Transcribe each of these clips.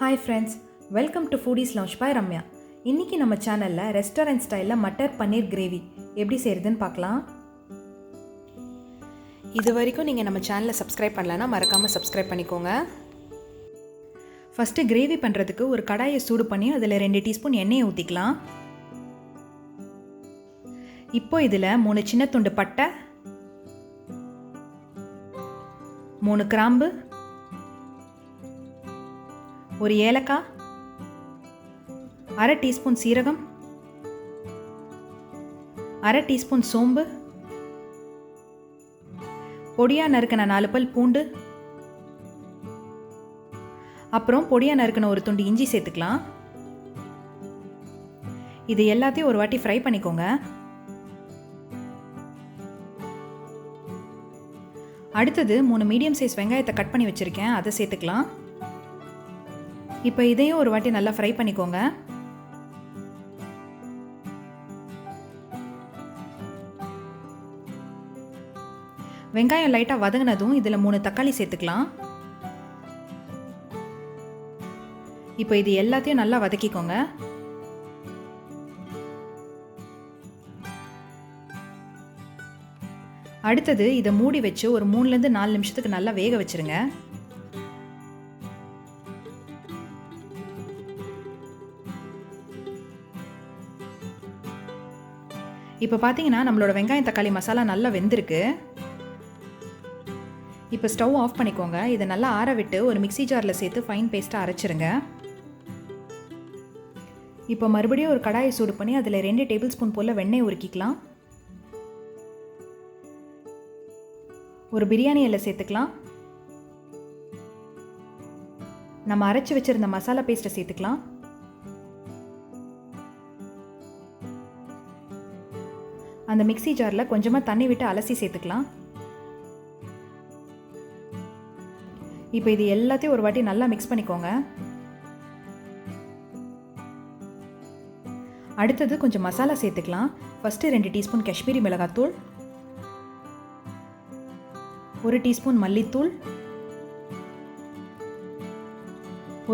Hi friends, welcome to Foodies Lounge by Ramya. இன்னைக்கு நம்ம சேனல்ல ரெஸ்டாரன்ட் ஸ்டைல்ல மட்டர் பன்னீர் கிரேவி எப்படி செய்யறதுன்னு பார்க்கலாம். இது வரைக்கும் நீங்க நம்ம சேனலை சப்ஸ்கிரைப் பண்ணலனா மறக்காம சப்ஸ்கிரைப் பண்ணிக்கோங்க. ஃபர்ஸ்ட் கிரேவி பண்றதுக்கு ஒரு கடாயை சூடு பண்ணி அதில் 2 டீஸ்பூன் எண்ணெயை ஊற்றிக்கலாம். இப்போ இதில் 3 சின்ன துண்டு பட்டை, 3 கிராம்பு, ஒரு ஏலக்காய், 1/2 டீஸ்பூன் சீரகம், 1/2 டீஸ்பூன் சோம்பு, பொடியாக நறுக்கின 4 பல் பூண்டு, அப்புறம் பொடியாக நறுக்கின ஒரு துண்டு இஞ்சி சேர்த்துக்கலாம். இது எல்லாத்தையும் ஒரு வாட்டி ஃப்ரை பண்ணிக்கோங்க. அடுத்தது 3 மீடியம் சைஸ் வெங்காயத்தை கட் பண்ணி வச்சுருக்கேன், அதை சேர்த்துக்கலாம். இப்போ இதையும் ஒரு வாட்டி நல்லா ஃப்ரை பண்ணிக்கோங்க. வெங்காயம் லைட்டாக வதங்கினதும் இதில் 3 தக்காளி சேர்த்துக்கலாம். இப்போ இது எல்லாத்தையும் நல்லா வதக்கிக்கோங்க. அடுத்தது இதை மூடி வச்சு ஒரு 3லேருந்து 4 நிமிஷத்துக்கு நல்லா வேக வச்சுருங்க. இப்போ பார்த்தீங்கன்னா நம்மளோட வெங்காயம் தக்காளி மசாலா நல்லா வெந்திருக்கு. இப்போ ஸ்டவ் ஆஃப் பண்ணிக்கோங்க. இதை நல்லா ஆற விட்டு ஒரு மிக்ஸி ஜாரில் சேர்த்து ஃபைன் பேஸ்ட்டாக அரைச்சிருங்க. இப்போ மறுபடியும் ஒரு கடாயை சூடு பண்ணி அதில் 2 டேபிள் ஸ்பூன் போல் வெண்ணெய் உருக்கிக்கலாம். ஒரு பிரியாணி இலை சேர்த்துக்கலாம். நம்ம அரைச்சி வச்சிருந்த மசாலா பேஸ்ட்டை சேர்த்துக்கலாம். அந்த மிக்ஸி ஜாரில் கொஞ்சமாக தண்ணி விட்டு அலசி சேர்த்துக்கலாம். இப்போ இது எல்லாத்தையும் ஒரு வாட்டி நல்லா மிக்ஸ் பண்ணிக்கோங்க. அடுத்தது கொஞ்சம் மசாலா சேர்த்துக்கலாம். ஃபஸ்ட்டு 2 டீஸ்பூன் காஷ்மீரி மிளகாத்தூள், 1 டீஸ்பூன் மல்லித்தூள்,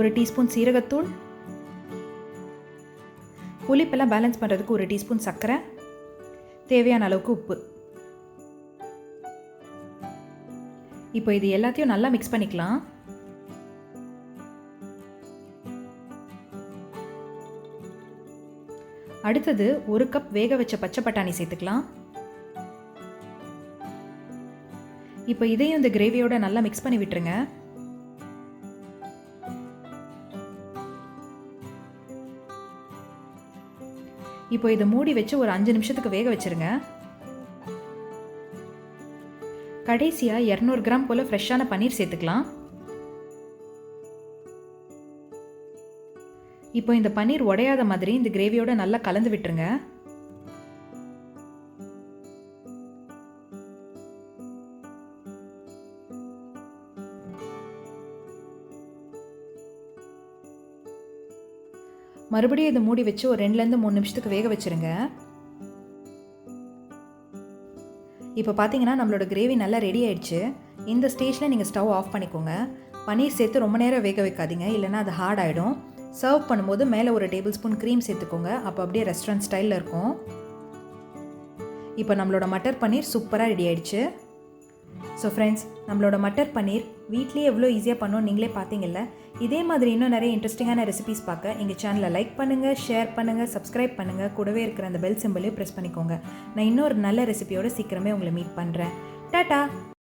1 டீஸ்பூன் சீரகத்தூள், புளிப்பெல்லாம் பேலன்ஸ் பண்ணுறதுக்கு 1 டீஸ்பூன் சர்க்கரை, தேவையான அளவுக்கு உப்பு. இப்போ இது எல்லாத்தையும் நல்லா மிக்ஸ் பண்ணிக்கலாம். அடுத்தது 1 கப் வேக வச்ச பச்சை பட்டாணி சேர்த்துக்கலாம். இப்போ இதையும் இந்த கிரேவியோட நல்லா மிக்ஸ் பண்ணி விட்டுருங்க. இப்போ இதை மூடி வச்சு ஒரு 5 நிமிஷத்துக்கு வேக வச்சிருங்க. கடைசியாக 200 கிராம் போல் ஃப்ரெஷ்ஷான பன்னீர் சேர்த்துக்கலாம். இப்போ இந்த பன்னீர் உடையாத மாதிரி இந்த கிரேவியோட நல்லா கலந்து விட்டுருங்க. மறுபடியும் இதை மூடி வச்சு ஒரு 2லேருந்து 3 நிமிஷத்துக்கு வேக வச்சுருங்க. இப்போ பார்த்தீங்கன்னா நம்மளோட கிரேவி நல்லா ரெடி ஆயிடுச்சு. இந்த ஸ்டேஜில் நீங்கள் ஸ்டவ் ஆஃப் பண்ணிக்கோங்க. பன்னீர் சேர்த்து ரொம்ப நேரம் வேக வைக்காதீங்க, இல்லைனா அது ஹார்ட் ஆகிடும். சர்வ் பண்ணும்போது மேலே ஒரு டேபிள் ஸ்பூன் க்ரீம் சேர்த்துக்கோங்க. அப்போ அப்படியே ரெஸ்டாரண்ட் ஸ்டைலில் இருக்கும். இப்போ நம்மளோட மட்டர் பன்னீர் சூப்பராக ரெடி ஆயிடுச்சு. ஸோ ஃப்ரெண்ட்ஸ், நம்மளோட மட்டர் பன்னீர் வீட்லேயே எவ்வளோ ஈஸியாக பண்ணோன்னு நீங்களே பார்த்தீங்கல்ல. இதே மாதிரி இன்னும் நிறைய இன்ட்ரெஸ்டிங்கான ரெசிபிஸ் பார்க்க எங்கள் சேனலை லைக் பண்ணுங்கள், ஷேர் பண்ணுங்கள், சப்ஸ்கிரைப் பண்ணுங்கள். கூடவே இருக்கிற அந்த பெல் சிம்பிளையும் ப்ரெஸ் பண்ணிக்கோங்க. நான் இன்னொரு நல்ல ரெசிபியோட சீக்கிரமே உங்களை மீட் பண்ணுறேன். டாடா.